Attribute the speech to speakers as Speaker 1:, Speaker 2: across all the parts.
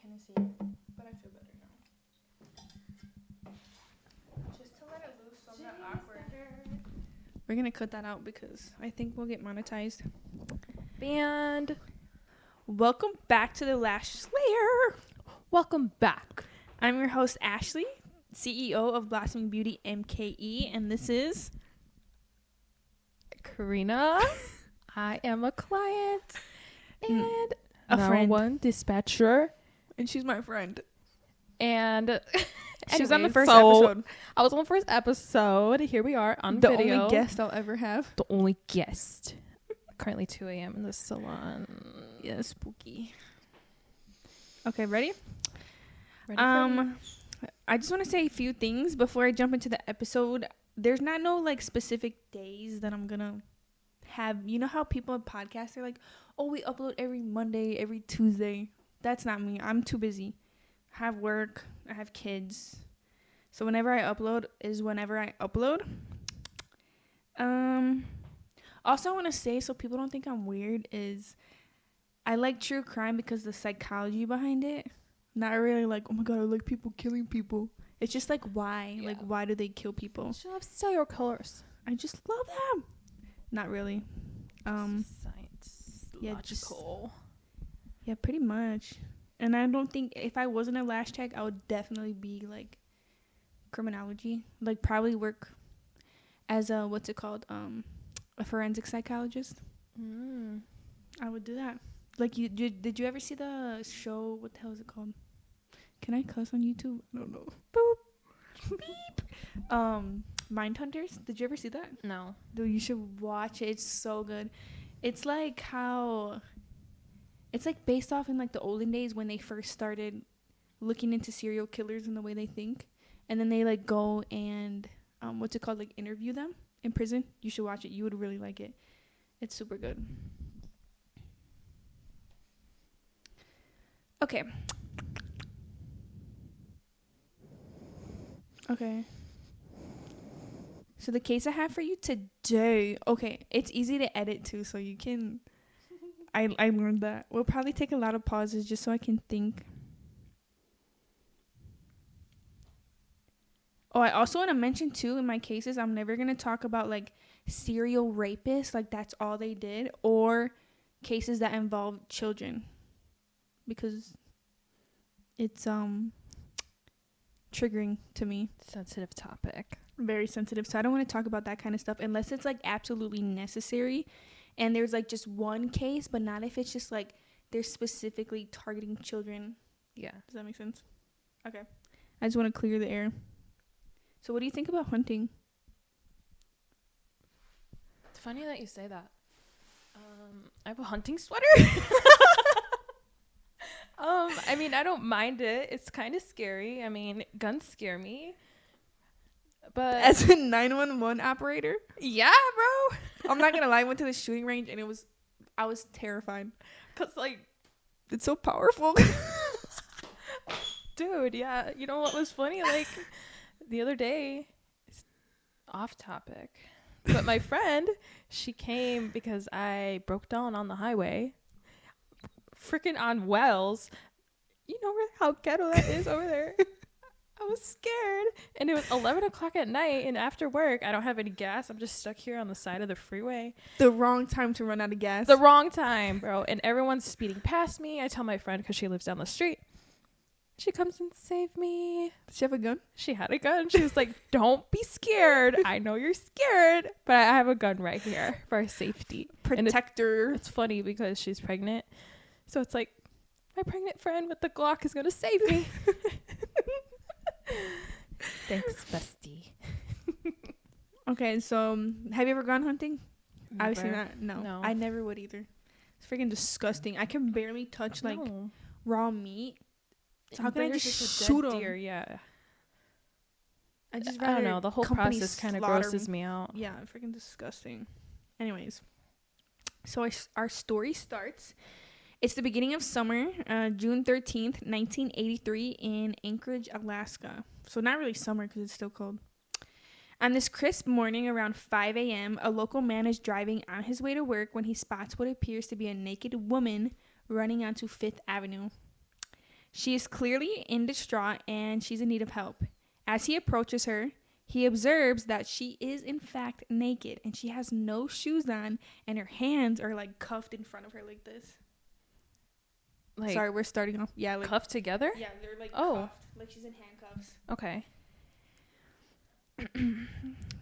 Speaker 1: Hennessy, but I feel better now. Just to let it loose so I'm not awkward. We're gonna cut that out because I think we'll get monetized.
Speaker 2: And
Speaker 1: welcome back to the Lash Slayer.
Speaker 2: Welcome back.
Speaker 1: I'm your host Ashley, CEO of Blossoming Beauty MKE, and this is
Speaker 2: Karina. I am a client and
Speaker 1: a friend.
Speaker 2: One dispatcher,
Speaker 1: and she's my friend.
Speaker 2: And
Speaker 1: she was on the first episode.
Speaker 2: I was on the first episode. Here we are on
Speaker 1: the
Speaker 2: video.
Speaker 1: The only guest I'll ever have.
Speaker 2: The only guest. Currently 2 a.m. in the salon.
Speaker 1: Yeah, spooky. Okay, ready?
Speaker 2: Ready
Speaker 1: I just want to say a few things before I jump into the episode. There's not no like specific days that I'm gonna have. You know how people on podcasts are like, oh, we upload every Monday, every Tuesday. That's not me. I'm too busy. I have work. I have kids. So whenever I upload is whenever I upload. Also, I want to say, so people don't think I'm weird, is I like true crime because the psychology behind it. Not really like, oh my God, I like people killing people. It's just like, why? Yeah. Like, why do they kill people?
Speaker 2: She loves serial killers.
Speaker 1: I just love them. Not really.
Speaker 2: Science.
Speaker 1: Yeah,
Speaker 2: logical.
Speaker 1: Yeah, pretty much. And I don't think, if I wasn't a lash tech, I would definitely be like criminology. Like probably work as a, what's it called? A forensic psychologist. I would do that. Like, did you ever see the show? What the hell is it called? Can I cuss on YouTube? I don't know. Boop. Beep. Mindhunters. Did you ever see that?
Speaker 2: No.
Speaker 1: Dude, you should watch it. It's so good. It's like how... It's like based off in like the olden days when they first started looking into serial killers and the way they think. And then they like go and, what's it called? Like interview them in prison. You should watch it. You would really like it. It's super good. Okay. So the case I have for you today. Okay, it's easy to edit too, so you can. I learned that. We'll probably take a lot of pauses just so I can think. Oh, I also want to mention too, in my cases, I'm never gonna talk about like serial rapists, like that's all they did, or cases that involve children. Because it's triggering to me.
Speaker 2: Sensitive topic.
Speaker 1: Very sensitive. So I don't want to talk about that kind of stuff unless it's like absolutely necessary and there's like just one case, but not if it's just like they're specifically targeting children.
Speaker 2: Yeah.
Speaker 1: Does that make sense? Okay. I just want to clear the air. So what do you think about hunting?
Speaker 2: It's funny that you say that. I have a hunting sweater. I mean, I don't mind it. It's kind of scary. I mean, guns scare me. But
Speaker 1: as a 911 operator?
Speaker 2: Yeah, bro.
Speaker 1: I'm not going to lie. I went to the shooting range and I was terrified.
Speaker 2: Because, like,
Speaker 1: it's so powerful.
Speaker 2: Dude, yeah. You know what was funny? Like, the other day, it's off topic. But my friend, she came because I broke down on the highway. Freaking on Wells. You know how ghetto that is over there. I was scared. And it was 11 o'clock at night. And after work, I don't have any gas. I'm just stuck here on the side of the freeway.
Speaker 1: The wrong time to run out of gas.
Speaker 2: The wrong time, bro. And everyone's speeding past me. I tell my friend because she lives down the street. She comes and saves me.
Speaker 1: Did she have a gun?
Speaker 2: She had a gun. She was like, don't be scared. I know you're scared. But I have a gun right here for our safety.
Speaker 1: Protector.
Speaker 2: It's funny because she's pregnant. So it's like, my pregnant friend with the Glock is going to save me. Thanks, bestie.
Speaker 1: Okay, so have you ever gone hunting?
Speaker 2: Never.
Speaker 1: Obviously not. No. I never would either. It's freaking disgusting. I can barely touch like raw meat. So how can I just shoot them?
Speaker 2: Deer, yeah.
Speaker 1: I
Speaker 2: don't know. The whole process kind of grosses me out.
Speaker 1: Yeah, freaking disgusting. Anyways, so our story starts. It's the beginning of summer, June 13th, 1983 in Anchorage, Alaska. So not really summer because it's still cold. On this crisp morning around 5 a.m., a local man is driving on his way to work when he spots what appears to be a naked woman running onto 5th Avenue. She is clearly in distraught and she's in need of help. As he approaches her, he observes that she is in fact naked and she has no shoes on and her hands are like cuffed in front of her like this.
Speaker 2: Like,
Speaker 1: sorry, we're starting off. Yeah, like
Speaker 2: cuffed together?
Speaker 1: Yeah, they're like cuffed, like she's in handcuffs.
Speaker 2: Okay.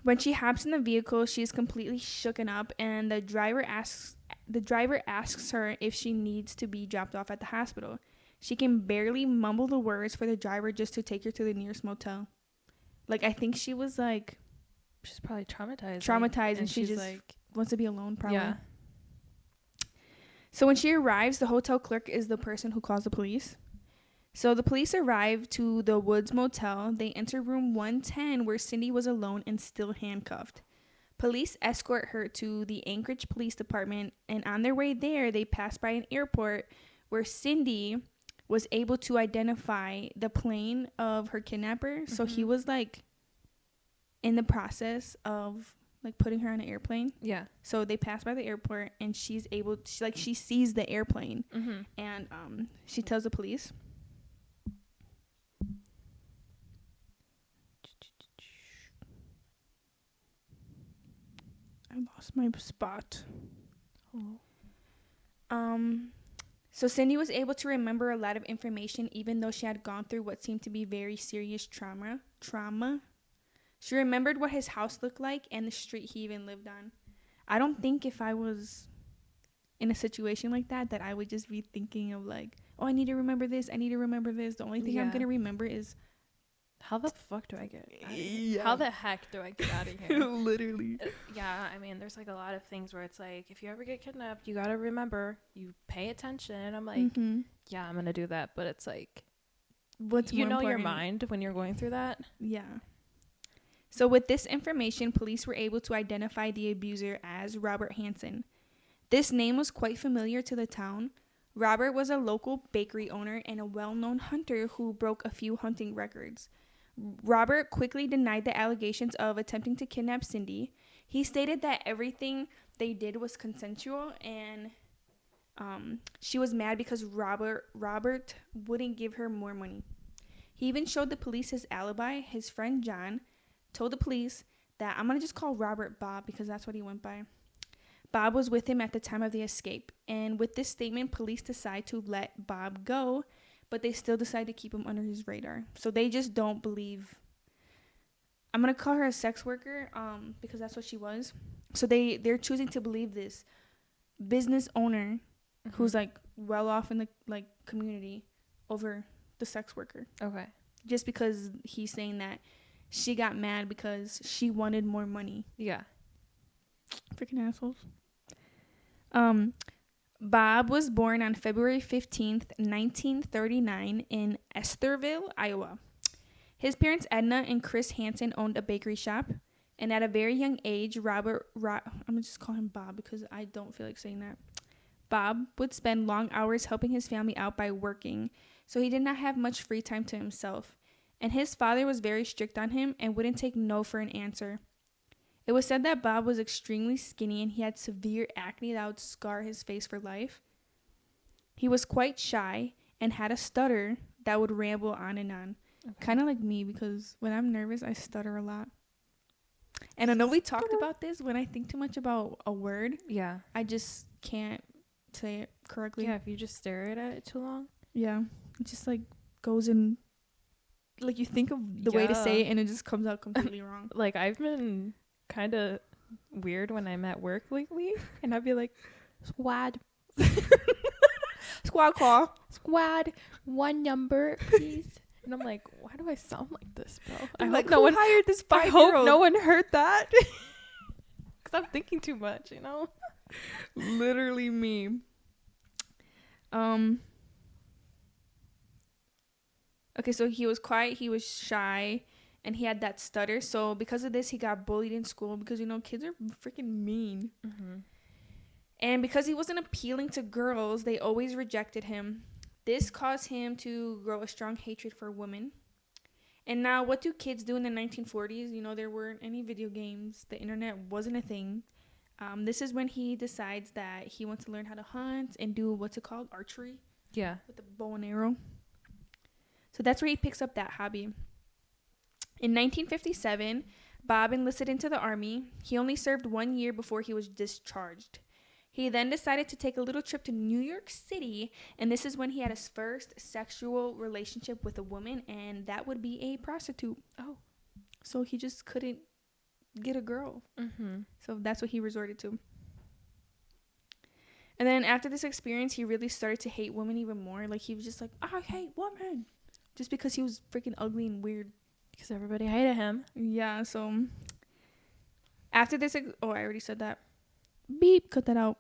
Speaker 1: When she hops in the vehicle, she is completely shooken up and the driver asks her if she needs to be dropped off at the hospital. She can barely mumble the words for the driver just to take her to the nearest motel. Like, I think she was like...
Speaker 2: She's probably traumatized.
Speaker 1: And she just like, wants to be alone, probably.
Speaker 2: Yeah.
Speaker 1: So when she arrives, the hotel clerk is the person who calls the police. So the police arrive to the Woods Motel. They enter room 110 where Cindy was alone and still handcuffed. Police escort her to the Anchorage Police Department, and on their way there, they pass by an airport where Cindy was able to identify the plane of her kidnapper. Mm-hmm. So he was like in the process of like putting her on an airplane.
Speaker 2: Yeah.
Speaker 1: So they pass by the airport and she's able to, she sees the airplane. Mm-hmm. And she tells the police. I lost my spot. Oh. So Cindy was able to remember a lot of information even though she had gone through what seemed to be very serious trauma. She remembered what his house looked like and the street he even lived on. I don't think if I was in a situation like that I would just be thinking of like, oh, I need to remember this. I need to remember this. The only thing I'm going to remember is
Speaker 2: how the fuck do I get out of here? How the heck do I get out of here?
Speaker 1: Literally.
Speaker 2: Yeah, I mean, there's like a lot of things where it's like, if you ever get kidnapped, you got to remember, you pay attention. And I'm like, yeah, I'm going to do that. But it's like,
Speaker 1: what's
Speaker 2: you
Speaker 1: more
Speaker 2: know
Speaker 1: important?
Speaker 2: Your mind when you're going through that?
Speaker 1: Yeah. So with this information, police were able to identify the abuser as Robert Hansen. This name was quite familiar to the town. Robert was a local bakery owner and a well-known hunter who broke a few hunting records. Robert quickly denied the allegations of attempting to kidnap Cindy. He stated that everything they did was consensual and she was mad because Robert wouldn't give her more money. He even showed the police his alibi. His friend John told the police that, I'm going to just call Robert Bob because that's what he went by. Bob was with him at the time of the escape. And with this statement, police decide to let Bob go, but they still decide to keep him under his radar. So they just don't believe. I'm going to call her a sex worker because that's what she was. So they're choosing to believe this business owner who's like well off in the like community over the sex worker. Okay. Just because he's saying that she got mad because she wanted more money. Yeah. Freaking assholes. Bob was born on February 15th, 1939 in Estherville, Iowa. His parents, Edna and Chris Hansen, owned a bakery shop. And at a very young age, I'm going to just call him Bob because I don't feel like saying that. Bob would spend long hours helping his family out by working, so he did not have much free time to himself. And his father was very strict on him and wouldn't take no for an answer. It was said that Bob was extremely skinny and he had severe acne that would scar his face for life. He was quite shy and had a stutter that would ramble on and on. Okay. Kind of like me because when I'm nervous, I stutter a lot. And I know we talked about this. When I think too much about a word, yeah, I just can't say it correctly.
Speaker 2: Yeah, if you just stare at it too long.
Speaker 1: Yeah, it just like goes in. Like you think of the way to say it and it just comes out completely wrong.
Speaker 2: Like I've been kind of weird when I'm at work lately and I'd be like, squad.
Speaker 1: Squad call.
Speaker 2: Squad, one number, please. And I'm like, why do I sound like this, bro? I
Speaker 1: hope no one hired this 5-year-old.
Speaker 2: I hope no one heard that. Because I'm thinking too much, you know?
Speaker 1: Literally me. Okay, so he was quiet, he was shy, and he had that stutter. So because of this, he got bullied in school because, you know, kids are freaking mean. Mm-hmm. And because he wasn't appealing to girls, they always rejected him. This caused him to grow a strong hatred for women. And now, what do kids do in the 1940s? You know, there weren't any video games. The internet wasn't a thing. This is when he decides that he wants to learn how to hunt and do what's it called? Archery? Yeah. With a bow and arrow. So that's where he picks up that hobby. In 1957, Bob enlisted into the Army. He only served 1 year before he was discharged. He then decided to take a little trip to New York City, and this is when he had his first sexual relationship with a woman, and that would be a prostitute.
Speaker 2: Oh.
Speaker 1: So he just couldn't get a girl.
Speaker 2: Mm-hmm.
Speaker 1: So that's what he resorted to. And then after this experience, he really started to hate women even more. Like, he was just like, I hate women. Just because he was freaking ugly and weird.
Speaker 2: Because everybody hated him.
Speaker 1: Yeah, so after this, I already said that. Beep, cut that out.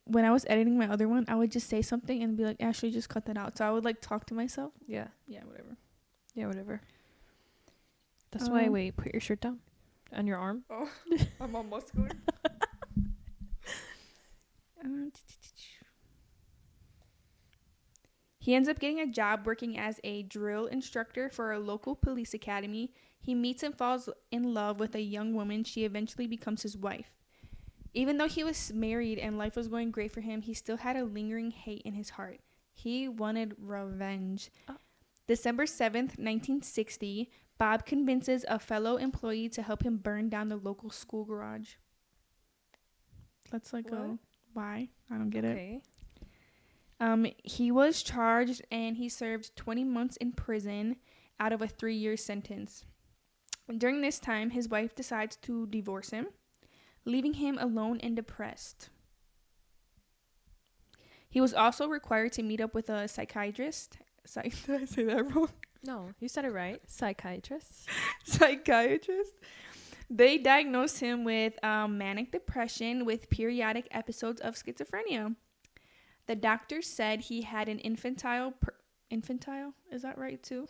Speaker 1: When I was editing my other one, I would just say something and be like, Ashley, just cut that out. So I would like talk to myself.
Speaker 2: Yeah.
Speaker 1: Yeah, whatever.
Speaker 2: Yeah, whatever. That's why, wait, put your shirt down on your arm.
Speaker 1: Oh, I'm all muscular. He ends up getting a job working as a drill instructor for a local police academy. He meets and falls in love with a young woman. She eventually becomes his wife. Even though he was married and life was going great for him, he still had a lingering hate in his heart. He wanted revenge. Oh. December 7th, 1960, Bob convinces a fellow employee to help him burn down the local school garage. Let's go. Why? I don't get it. He was charged and he served 20 months in prison out of a 3-year sentence. During this time, his wife decides to divorce him, leaving him alone and depressed. He was also required to meet up with a psychiatrist. Did I say that wrong?
Speaker 2: No, you said it right. Psychiatrist.
Speaker 1: They diagnosed him with manic depression with periodic episodes of schizophrenia. The doctor said he had an infantile, is that right too?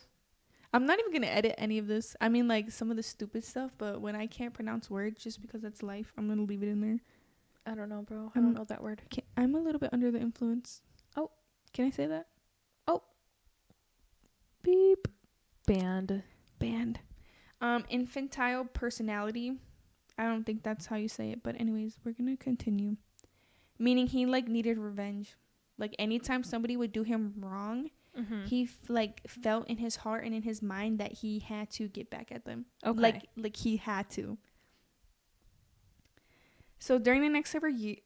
Speaker 1: I'm not even going to edit any of this. I mean, like, some of the stupid stuff, but when I can't pronounce words just because that's life, I'm going to leave it in there.
Speaker 2: I don't know, bro. I don't know that word.
Speaker 1: I'm a little bit under the influence. Oh, can I say that?
Speaker 2: Oh.
Speaker 1: Beep.
Speaker 2: Band.
Speaker 1: Infantile personality. I don't think that's how you say it, but anyways, we're going to continue. Meaning he, like, needed revenge. Like, anytime somebody would do him wrong, he felt in his heart and in his mind that he had to get back at them.
Speaker 2: Okay.
Speaker 1: Like he had to. So during the next several years,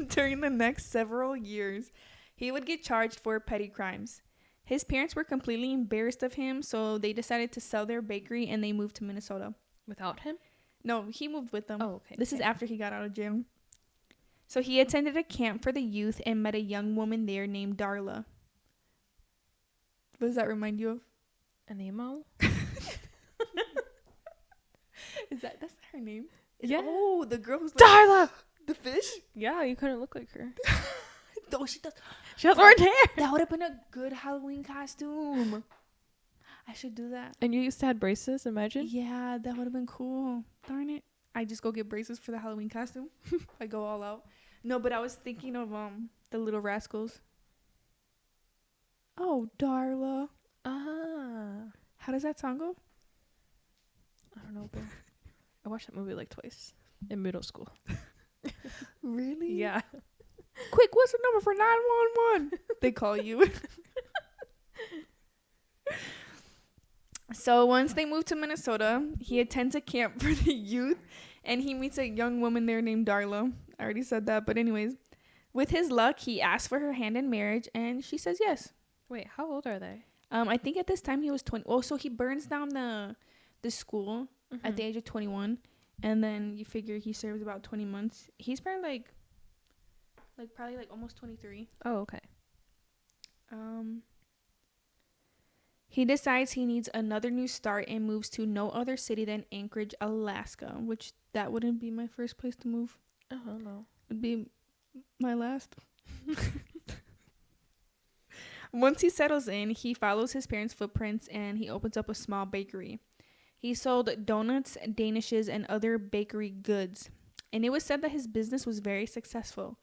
Speaker 1: during the next several years, he would get charged for petty crimes. His parents were completely embarrassed of him, so they decided to sell their bakery and they moved to Minnesota.
Speaker 2: Without him?
Speaker 1: No, he moved with them.
Speaker 2: Oh, okay.
Speaker 1: This is after he got out of jail. So he attended a camp for the youth and met a young woman there named Darla. What does that remind you of?
Speaker 2: An emo?
Speaker 1: That's not her name?
Speaker 2: Yeah.
Speaker 1: Oh, the girl who's
Speaker 2: Darla!
Speaker 1: The fish?
Speaker 2: Yeah, you couldn't look like her.
Speaker 1: Oh, she does.
Speaker 2: She has orange hair.
Speaker 1: That would have been a good Halloween costume. I should do that.
Speaker 2: And you used to have braces, imagine?
Speaker 1: Yeah, that would have been cool. Darn it. I just go get braces for the Halloween costume. I go all out. No, but I was thinking of the Little Rascals. Oh, Darla. How does that song go?
Speaker 2: I don't know, bro. I watched that movie like twice in middle school.
Speaker 1: Really?
Speaker 2: Yeah.
Speaker 1: Quick, what's the number for 911? They call you. So once they move to Minnesota, he attends a camp for the youth and he meets a young woman there named Darla. I already said that, but anyways, with his luck, he asks for her hand in marriage and she says yes.
Speaker 2: Wait, how old are they?
Speaker 1: I think at this time he was 20. Oh, so he burns down the school at the age of 21, and then you figure he serves about 20 months. He's probably probably almost 23.
Speaker 2: Oh, okay.
Speaker 1: He decides he needs another new start and moves to no other city than Anchorage, Alaska, which that wouldn't be my first place to move.
Speaker 2: Oh, no.
Speaker 1: It'd be my last. Once he settles in, he follows his parents' footprints and he opens up a small bakery. He sold donuts, danishes, and other bakery goods. And it was said that his business was very successful.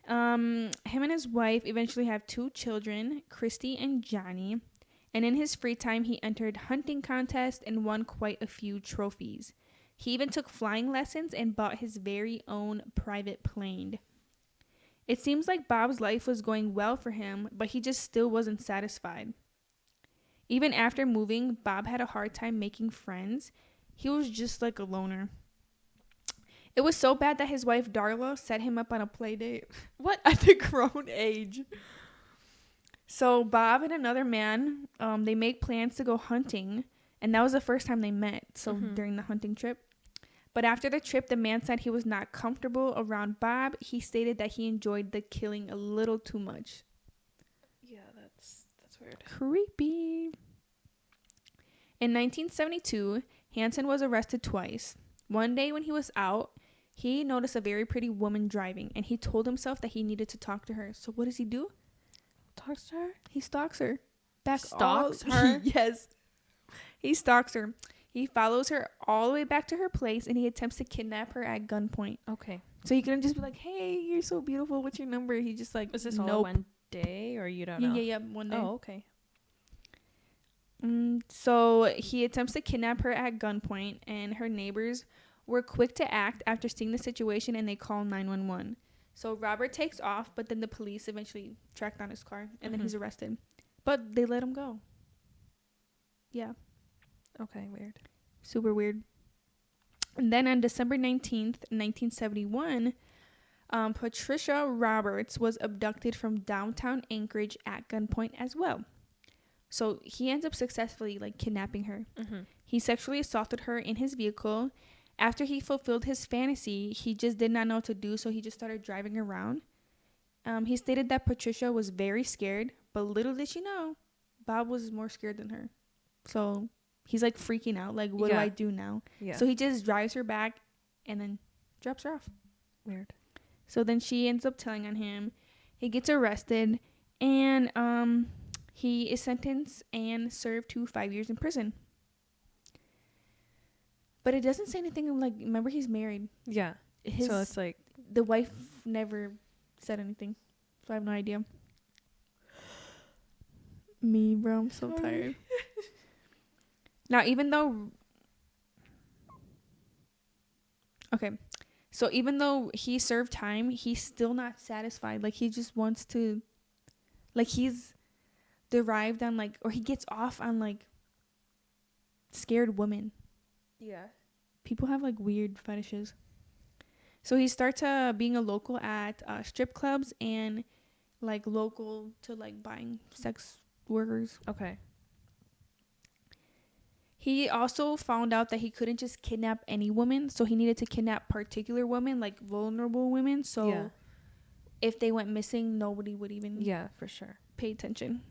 Speaker 1: Him and his wife eventually have 2 children, Christy and Johnny. And in his free time, he entered hunting contests and won quite a few trophies. He even took flying lessons and bought his very own private plane. It seems like Bob's life was going well for him, but he just still wasn't satisfied. Even after moving, Bob had a hard time making friends. He was just like a loner. It was so bad that his wife Darla set him up on a play date. What? At the grown age. So Bob and another man, they make plans to go hunting. And that was the first time they met. So during the hunting trip. But after the trip, the man said he was not comfortable around Bob. He stated that he enjoyed the killing a little too much.
Speaker 2: Yeah, that's weird.
Speaker 1: Creepy. In 1972, Hansen was arrested twice. One day when he was out, he noticed a very pretty woman driving, and he told himself that he needed to talk to her. So what does he do?
Speaker 2: Talks to her?
Speaker 1: He stalks her.
Speaker 2: Stalks her?
Speaker 1: Yes. He stalks her. He follows her all the way back to her place, and he attempts to kidnap her at gunpoint.
Speaker 2: Okay.
Speaker 1: So he couldn't just be like, hey, you're so beautiful. What's your number? He just like,
Speaker 2: is this all one day, or you don't know?
Speaker 1: Yeah, one day.
Speaker 2: Oh, okay.
Speaker 1: So he attempts to kidnap her at gunpoint, and her neighbors were quick to act after seeing the situation, and they call 911. So Robert takes off, but then the police eventually track down his car, and then he's arrested. But they let him go. Yeah.
Speaker 2: Okay, weird.
Speaker 1: Super weird. And then on December 19th, 1971, Patricia Roberts was abducted from downtown Anchorage at gunpoint as well. So he ends up successfully kidnapping her. He sexually assaulted her in his vehicle. After he fulfilled his fantasy, he just did not know what to do, so he just started driving around. He stated that Patricia was very scared, but little did she know, Bob was more scared than her. So he's freaking out, what do I do now? Yeah. So he just drives her back and then drops her off.
Speaker 2: Weird.
Speaker 1: So then she ends up telling on him. He gets arrested, and he is sentenced and served to 5 years in prison. But it doesn't say anything remember he's married.
Speaker 2: Yeah. So it's
Speaker 1: the wife never said anything. So I have no idea. Me, bro, I'm so tired. Now, even though he served time, he's still not satisfied. He just wants to, he's derived on or he gets off on scared women.
Speaker 2: Yeah.
Speaker 1: People have weird fetishes. So he starts being a local at strip clubs and local to buying sex workers.
Speaker 2: Okay.
Speaker 1: He also found out that he couldn't just kidnap any woman, so he needed to kidnap particular women, vulnerable women. So if they went missing, nobody would even
Speaker 2: for sure
Speaker 1: pay attention.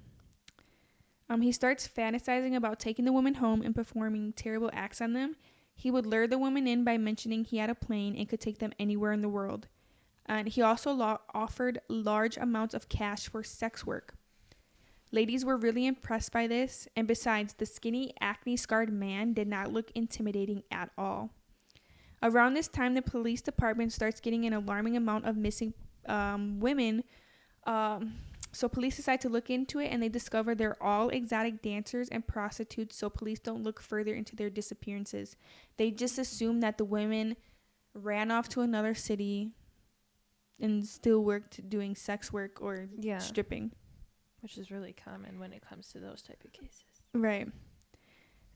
Speaker 1: He starts fantasizing about taking the woman home and performing terrible acts on them. He would lure the woman in by mentioning he had a plane and could take them anywhere in the world. And he also offered large amounts of cash for sex work. Ladies were really impressed by this, and besides, the skinny, acne-scarred man did not look intimidating at all. Around this time, the police department starts getting an alarming amount of missing women. So police decide to look into it, and they discover they're all exotic dancers and prostitutes, so police don't look further into their disappearances. They just assume that the women ran off to another city and still worked doing sex work or stripping.
Speaker 2: Which is really common when it comes to those type of cases.
Speaker 1: Right.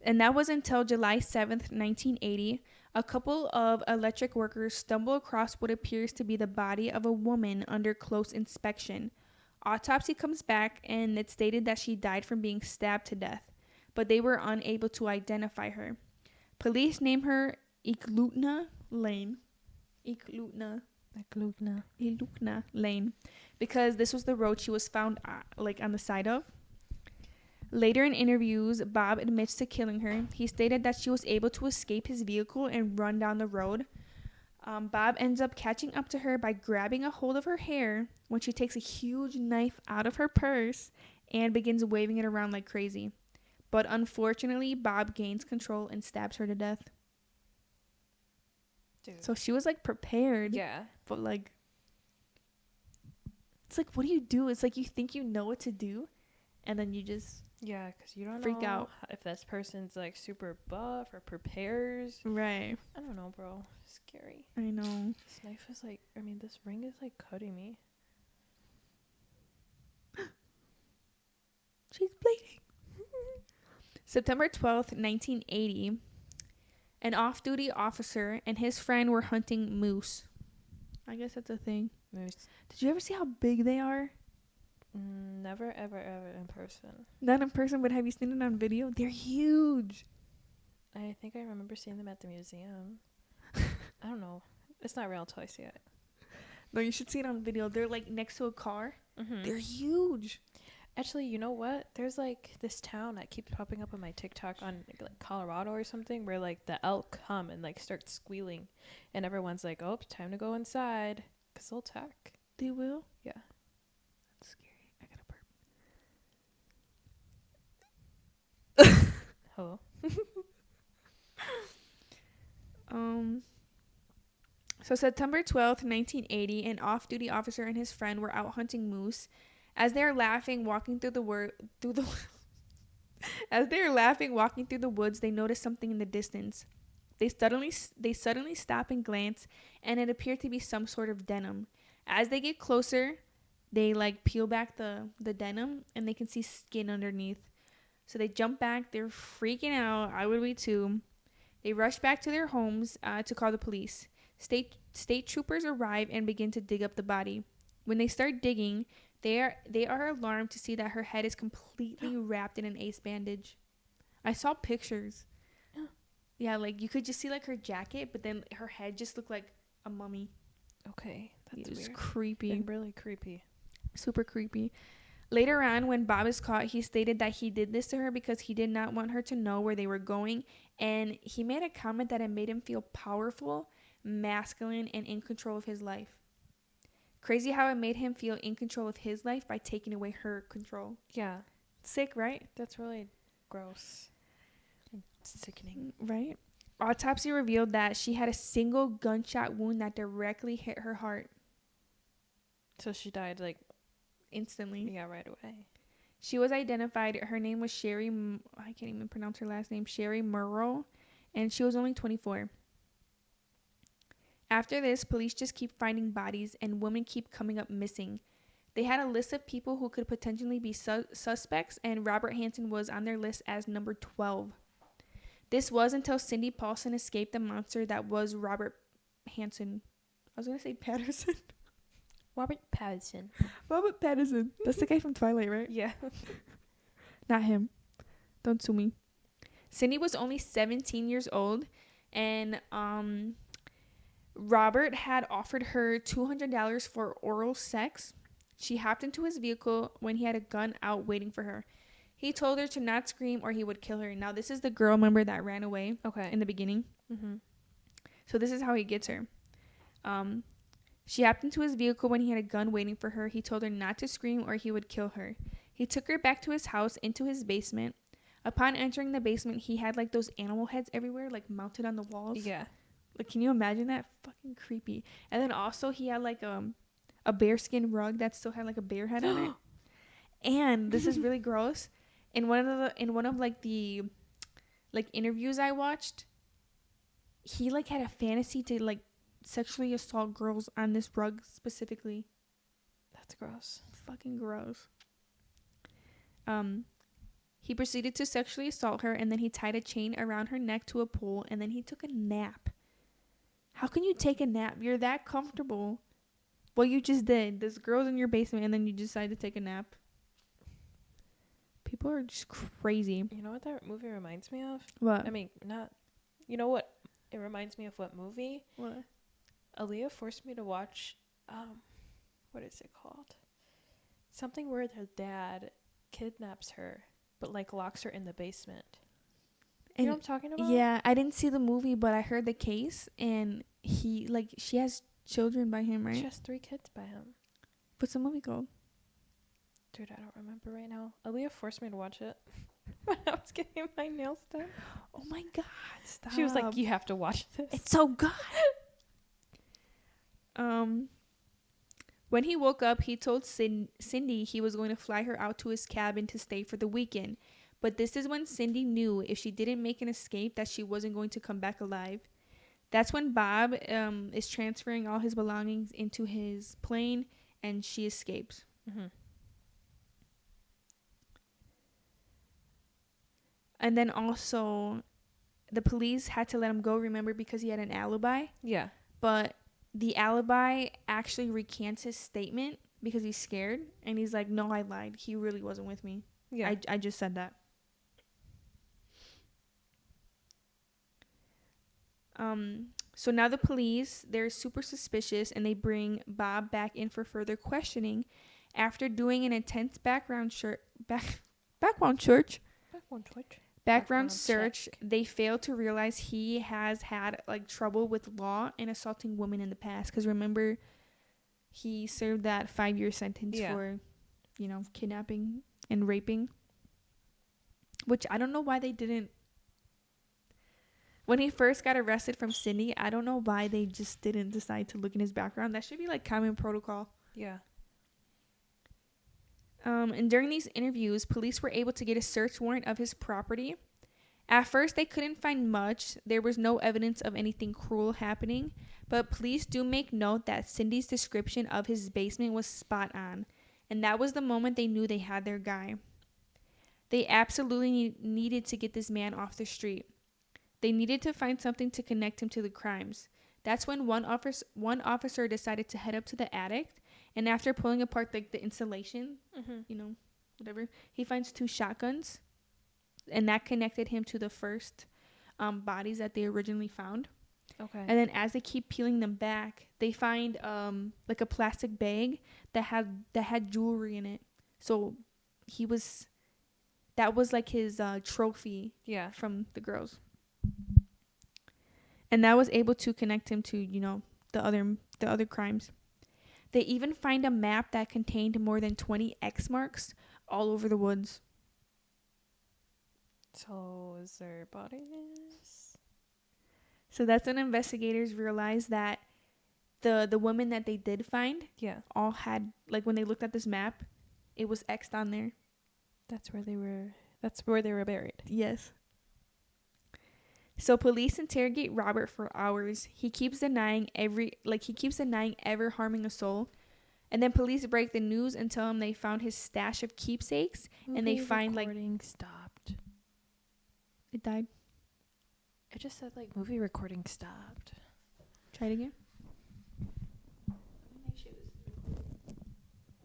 Speaker 1: And that was until July 7th, 1980. A couple of electric workers stumble across what appears to be the body of a woman under close inspection. Autopsy comes back, and it's stated that she died from being stabbed to death, but they were unable to identify her. Police name her Iklutna Lane. Iklutna Lane, because this was the road she was found on the side of. Later in interviews, Bob admits to killing her. He stated that she was able to escape his vehicle and run down the road. Bob ends up catching up to her by grabbing a hold of her hair when she takes a huge knife out of her purse and begins waving it around like crazy. But unfortunately, Bob gains control and stabs her to death. Dude. So she was prepared.
Speaker 2: Yeah.
Speaker 1: But it's what do you do? It's you think you know what to do, and then you just
Speaker 2: Yeah, because you don't
Speaker 1: Freak
Speaker 2: know
Speaker 1: out.
Speaker 2: if this person's like super buff or prepares.
Speaker 1: Right.
Speaker 2: I don't know, bro. Scary.
Speaker 1: I know.
Speaker 2: This knife is like, I mean, this ring is like cutting me.
Speaker 1: She's bleeding. September 12th, 1980. An off-duty officer and his friend were hunting moose. I guess that's a thing.
Speaker 2: Moose.
Speaker 1: Did you ever see how big they are?
Speaker 2: Never, ever, ever in person.
Speaker 1: Not in person, but have you seen it on video? They're huge.
Speaker 2: I think I remember seeing them at the museum. I don't know. It's not real until I see it.
Speaker 1: No, you should see it on video. They're like next to a car.
Speaker 2: Mm-hmm.
Speaker 1: They're huge.
Speaker 2: Actually, you know what? There's like this town that keeps popping up on my TikTok on like Colorado or something where like the elk come and like start squealing. And everyone's like, oh, time to go inside. Because they'll attack.
Speaker 1: They will?
Speaker 2: Yeah.
Speaker 1: That's scary. I gotta burp.
Speaker 2: Hello?
Speaker 1: So September 12th, 1980, an off-duty officer and his friend were out hunting moose. As they are laughing, walking through the as they are laughing, walking through the woods, they notice something in the distance. They suddenly stop and glance, and it appeared to be some sort of denim. As they get closer, they like peel back the denim, and they can see skin underneath. So they jump back. They're freaking out. I would be too. They rush back to their homes to call the police. State troopers arrive and begin to dig up the body. When they start digging, they are alarmed to see that her head is completely wrapped in an ace bandage. I saw pictures. Yeah, like you could just see like her jacket, but then her head just looked like a mummy.
Speaker 2: Okay, that's
Speaker 1: It was
Speaker 2: weird.
Speaker 1: creepy.
Speaker 2: And really creepy.
Speaker 1: Super creepy. Later on, when Bob is caught, he stated that he did this to her because he did not want her to know where they were going, and he made a comment that it made him feel powerful, masculine, and in control of his life. Crazy how it made him feel in control of his life by taking away her control.
Speaker 2: Yeah.
Speaker 1: Sick, right?
Speaker 2: That's really gross. And sickening.
Speaker 1: Right? Autopsy revealed that she had a single gunshot wound that directly hit her heart.
Speaker 2: So she died like
Speaker 1: Instantly.
Speaker 2: yeah, right away.
Speaker 1: She was identified. Her name was Sherry. I can't even pronounce her last name. Sherry Murrow. And she was only 24. After this, police just keep finding bodies and women keep coming up missing. They had a list of people who could potentially be suspects, and Robert Hansen was on their list as number 12. This was until Cindy Paulson escaped the monster that was Robert Hansen. I was going to say Patterson.
Speaker 2: Robert Pattinson.
Speaker 1: Robert Patterson. That's the guy from Twilight, right?
Speaker 2: Yeah.
Speaker 1: Not him. Don't sue me. Cindy was only 17 years old, and Robert had offered her $200 for oral sex. She hopped into his vehicle when he had a gun out waiting for her. He told her to not scream or he would kill her. Now, this is the girl, remember, that ran away in the beginning?
Speaker 2: Mm-hmm.
Speaker 1: So this is how he gets her. She hopped into his vehicle when he had a gun waiting for her. He told her not to scream or he would kill her. He took her back to his house into his basement. Upon entering the basement, he had like those animal heads everywhere, like mounted on the walls.
Speaker 2: Yeah.
Speaker 1: Like, can you imagine that? Fucking creepy. And then also he had like a bearskin rug that still had like a bear head on it. And this is really gross. In one of like the like interviews I watched, he like had a fantasy to like sexually assault girls on this rug specifically.
Speaker 2: That's gross.
Speaker 1: Fucking gross. He proceeded to sexually assault her, and then he tied a chain around her neck to a pole, and then he took a nap. How can you take a nap? You're that comfortable. Well, you just did. This girl's in your basement, and then you decide to take a nap. People are just crazy.
Speaker 2: You know what that movie reminds me of?
Speaker 1: What?
Speaker 2: I mean, not... You know what? It reminds me of what movie?
Speaker 1: What?
Speaker 2: Aaliyah forced me to watch... what is it called? Something where their dad kidnaps her, but, like, locks her in the basement. You know what I'm talking about?
Speaker 1: Yeah, I didn't see the movie, but I heard the case, and he, like, she has children by him, right?
Speaker 2: She has 3 kids by him.
Speaker 1: What's the movie called?
Speaker 2: Dude, I don't remember right now. Aaliyah forced me to watch it when I was getting my nails done.
Speaker 1: Oh my god, stop.
Speaker 2: She was like, you have to watch this.
Speaker 1: It's so good. When he woke up, he told Cindy he was going to fly her out to his cabin to stay for the weekend. But this is when Cindy knew if she didn't make an escape that she wasn't going to come back alive. That's when Bob is transferring all his belongings into his plane, and she escapes.
Speaker 2: Mm-hmm.
Speaker 1: And then also, the police had to let him go, remember, because he had an alibi.
Speaker 2: Yeah.
Speaker 1: But the alibi actually recants his statement because he's scared. And he's like, no, I lied. He really wasn't with me.
Speaker 2: Yeah.
Speaker 1: I just said that. So now the police, they're super suspicious, and they bring Bob back in for further questioning. After doing an intense background search, they fail to realize he has had like trouble with law and assaulting women in the past. Because remember, he served that 5-year sentence for, kidnapping and raping. Which I don't know why they didn't. When he first got arrested from Sydney, I don't know why they just didn't decide to look in his background. That should be like common protocol.
Speaker 2: Yeah.
Speaker 1: And during these interviews, police were able to get a search warrant of his property. At first, they couldn't find much. There was no evidence of anything cruel happening. But police do make note that Cindy's description of his basement was spot on. And that was the moment they knew they had their guy. They absolutely needed to get this man off the street. They needed to find something to connect him to the crimes. That's when one officer decided to head up to the attic, and after pulling apart like the insulation, whatever, he finds 2 shotguns, and that connected him to the first bodies that they originally found.
Speaker 2: Okay.
Speaker 1: And then as they keep peeling them back, they find like a plastic bag that had jewelry in it. So that was like his trophy from the girls. And that was able to connect him to, the other crimes. They even find a map that contained more than 20 X marks all over the woods.
Speaker 2: So is there bodies?
Speaker 1: So that's when investigators realized that the women that they did find all had, like when they looked at this map, it was X'd on there.
Speaker 2: That's where they were buried.
Speaker 1: Yes. So police interrogate Robert for hours. He keeps denying ever harming a soul. And then police break the news and tell him they found his stash of keepsakes. And they find
Speaker 2: recording stopped.
Speaker 1: It died.
Speaker 2: It just said like movie recording stopped.
Speaker 1: Try it again.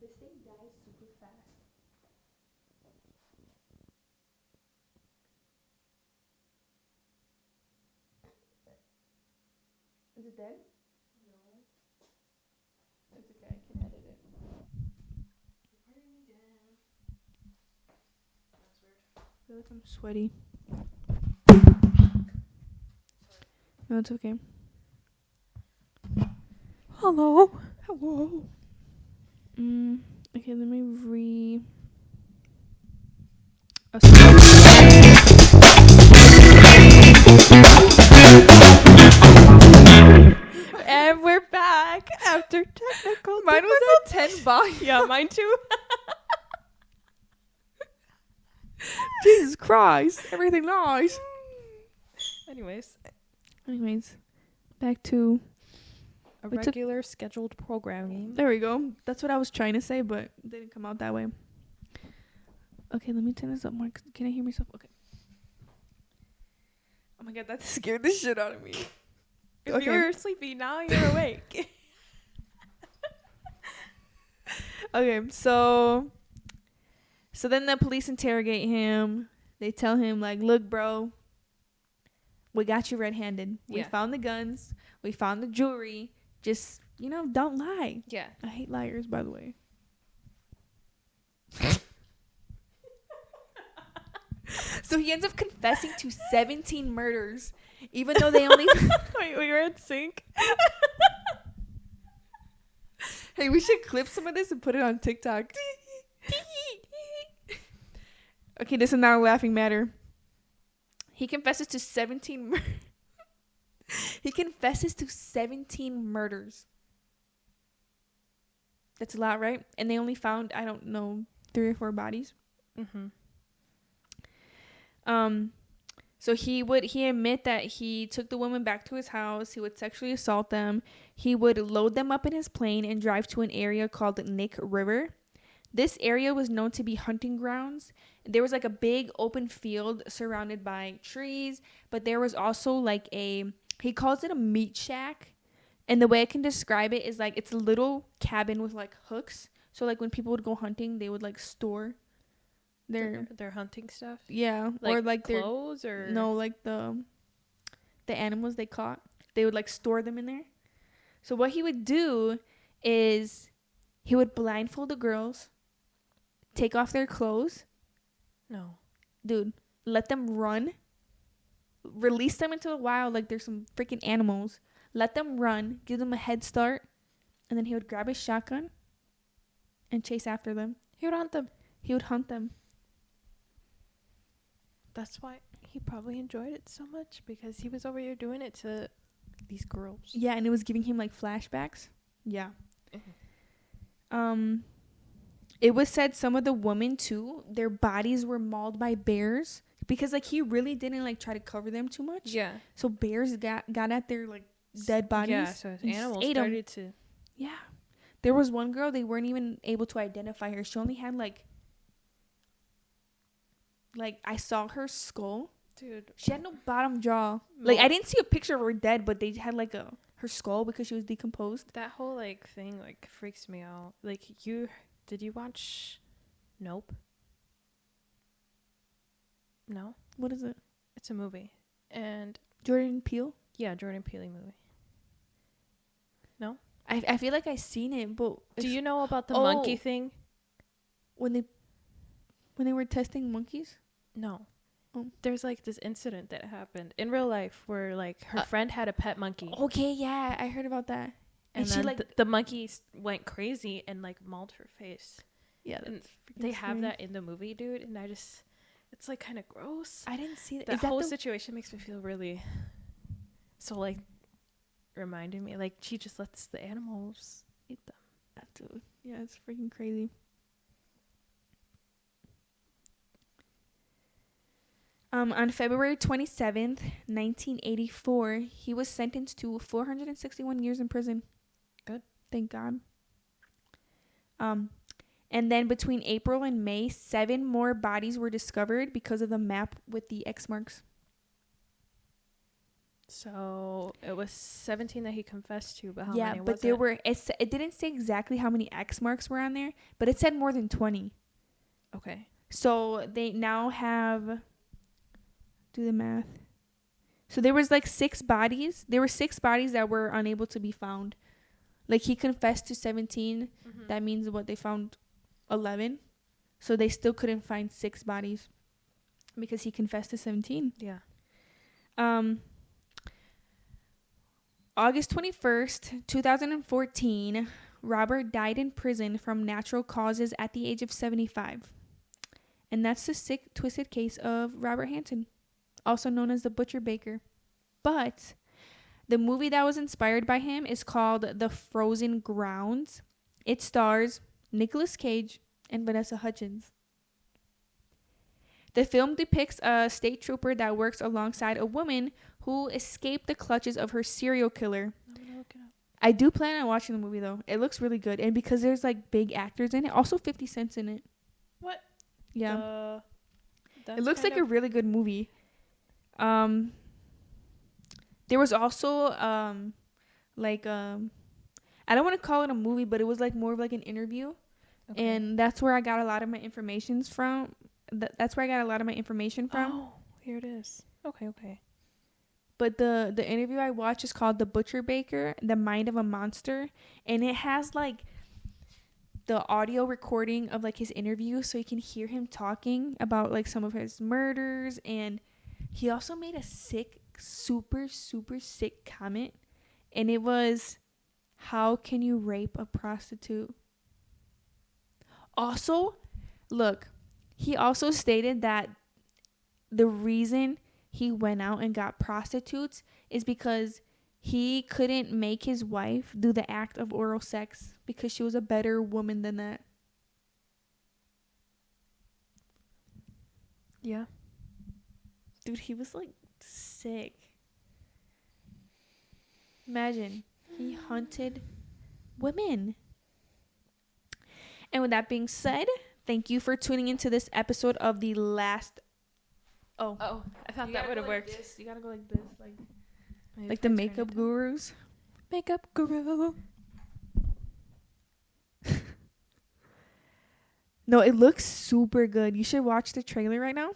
Speaker 3: This thing dies super fast.
Speaker 1: Is it dead? No. It's okay, I can edit it.
Speaker 3: Recording again. That's weird.
Speaker 1: I feel like I'm sweaty. No, it's okay.
Speaker 2: Hello.
Speaker 1: Okay, let me
Speaker 2: And we're back after technical.
Speaker 1: Mine was at 10 volume.
Speaker 2: Yeah, mine too.
Speaker 1: Jesus Christ. Everything nice.
Speaker 2: Anyways,
Speaker 1: back to
Speaker 2: a regular scheduled programming.
Speaker 1: there we go. That's what I was trying to say, but it didn't come out that way. Okay, let me turn this up more. Can I hear myself? Okay. Oh my god, that scared the shit out of me.
Speaker 2: If you were sleepy, now you're awake.
Speaker 1: Okay, so then the police interrogate him. They tell him, like, look, bro, we got you red-handed. We found the guns. We found the jewelry. Just, don't lie.
Speaker 2: Yeah.
Speaker 1: I hate liars, by the way. So he ends up confessing to 17 murders, even though they only...
Speaker 2: Wait, we were in sync?
Speaker 1: Hey, we should clip some of this and put it on TikTok. Okay, this is not a laughing matter. He confesses to 17 He confesses to 17 murders. That's a lot, right? And they only found, I don't know, 3 or 4 bodies. So he admit that he took the women back to his house. He would sexually assault them. He would load them up in his plane and drive to an area called Nick River. This area was known to be hunting grounds. There was like a big open field surrounded by trees, but there was also like he calls it a meat shack. And the way I can describe it is like it's a little cabin with like hooks. So like when people would go hunting, they would like store
Speaker 2: their hunting stuff.
Speaker 1: Yeah,
Speaker 2: like
Speaker 1: or like
Speaker 2: clothes or
Speaker 1: no, like the animals they caught. They would like store them in there. So what he would do is he would blindfold the girls, take off their clothes.
Speaker 2: No.
Speaker 1: Dude, let them run. Release them into the wild like there's some freaking animals. Let them run, give them a head start, and then he would grab his shotgun and chase after them.
Speaker 2: He would hunt them.
Speaker 1: He would hunt them.
Speaker 2: That's why he probably enjoyed it so much, because he was over here doing it to these girls.
Speaker 1: Yeah, and it was giving him like flashbacks. Yeah. It was said some of the women too, their bodies were mauled by bears because like he really didn't like try to cover them too much.
Speaker 2: Yeah.
Speaker 1: So bears got at their like dead bodies.
Speaker 2: Yeah, so his animals started to.
Speaker 1: Yeah. There was one girl, they weren't even able to identify her. She only had like I saw her skull.
Speaker 2: Dude.
Speaker 1: She had no bottom jaw. Like I didn't see a picture of her dead, but they had like her skull because she was decomposed.
Speaker 2: That whole like thing like freaks me out. Like did you watch Nope? No?
Speaker 1: What is it?
Speaker 2: It's a movie. And
Speaker 1: Jordan Peele?
Speaker 2: Yeah, Jordan Peele movie. No?
Speaker 1: I feel like I seen it, but
Speaker 2: do you know about the monkey thing?
Speaker 1: When they were testing monkeys?
Speaker 2: No.
Speaker 1: Oh.
Speaker 2: There's like this incident that happened in real life where like her friend had a pet monkey.
Speaker 1: Okay, yeah, I heard about that.
Speaker 2: And
Speaker 1: she
Speaker 2: then
Speaker 1: like
Speaker 2: the monkey went crazy and like mauled her face.
Speaker 1: Yeah,
Speaker 2: and they have that in the movie, dude. And it's like kind of gross.
Speaker 1: I didn't see that.
Speaker 2: That whole situation makes me feel really so like reminding me like she just lets the animals eat them.
Speaker 1: Dude, yeah, it's freaking crazy. On February 27th, 1984, he was sentenced to 461 years in prison.
Speaker 2: Good.
Speaker 1: Thank God. And then between April and May, 7 more bodies were discovered because of the map with the X marks.
Speaker 2: So it was 17 that he confessed to, but how many was it?
Speaker 1: Yeah, but there were, it didn't say exactly how many X marks were on there, but it said more than 20.
Speaker 2: Okay.
Speaker 1: So they now have, do the math. So there was like 6 bodies. There were 6 bodies that were unable to be found. Like he confessed to 17. Mm-hmm. That means what they found 11. So they still couldn't find 6 bodies because he confessed to 17.
Speaker 2: Yeah.
Speaker 1: August 21st, 2014, Robert died in prison from natural causes at the age of 75. And that's the sick, twisted case of Robert Hansen, also known as the Butcher Baker. But the movie that was inspired by him is called The Frozen Grounds. It stars Nicolas Cage and Vanessa Hudgens. The film depicts a state trooper that works alongside a woman who escaped the clutches of her serial killer. I do plan on watching the movie though. It looks really good, and because there's like big actors in it, also 50 Cent's in it.
Speaker 2: What?
Speaker 1: Yeah. It looks like a really good movie. There was also I don't want to call it a movie, but it was like more of like an interview. Okay. And that's where I got a lot of my information from.
Speaker 2: Oh, here it is. Okay.
Speaker 1: But the interview I watched is called The Butcher Baker, The Mind of a Monster. And it has like the audio recording of like his interview, so you can hear him talking about like some of his murders. And he also made a super sick comment. And it was, how can you rape a prostitute? Also, look, he also stated that the reason he went out and got prostitutes is because he couldn't make his wife do the act of oral sex because she was a better woman than that.
Speaker 2: Yeah.
Speaker 1: Dude, he was like sick. Imagine, he hunted women. And with that being said, thank you for tuning into this episode of the last.
Speaker 2: Oh, I thought that would have worked.
Speaker 1: You gotta go like this,
Speaker 2: Maybe
Speaker 1: like
Speaker 2: if
Speaker 1: the
Speaker 2: I turn
Speaker 1: makeup
Speaker 2: it down.
Speaker 1: gurus.
Speaker 2: Makeup guru.
Speaker 1: No, it looks super good. You should watch the trailer right now.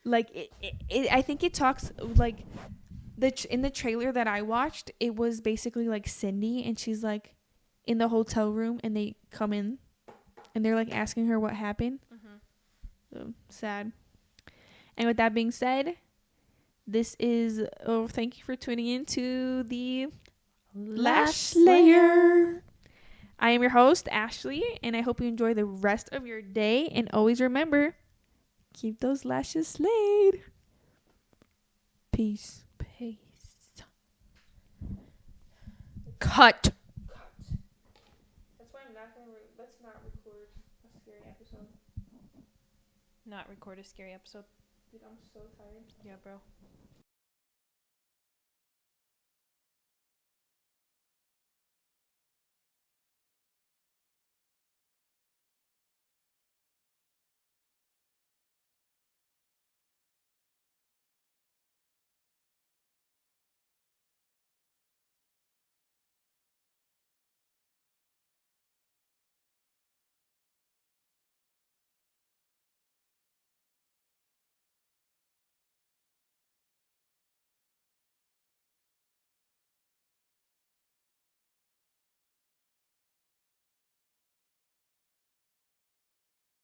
Speaker 1: Like I think it talks like in the trailer that I watched, it was basically like Cindy, and she's like in the hotel room, and they come in, and they're like asking her what happened. So sad. And with that being said, this is thank you for tuning in to the Lash Slayer. I am your host, Ashley, and I hope you enjoy the rest of your day. And always remember, keep those lashes slayed. Peace.
Speaker 2: Peace. Cut.
Speaker 1: That's why I'm not gonna. Let's not record a scary episode.
Speaker 2: Not record a scary episode.
Speaker 1: Dude, I'm so tired.
Speaker 2: Yeah, bro.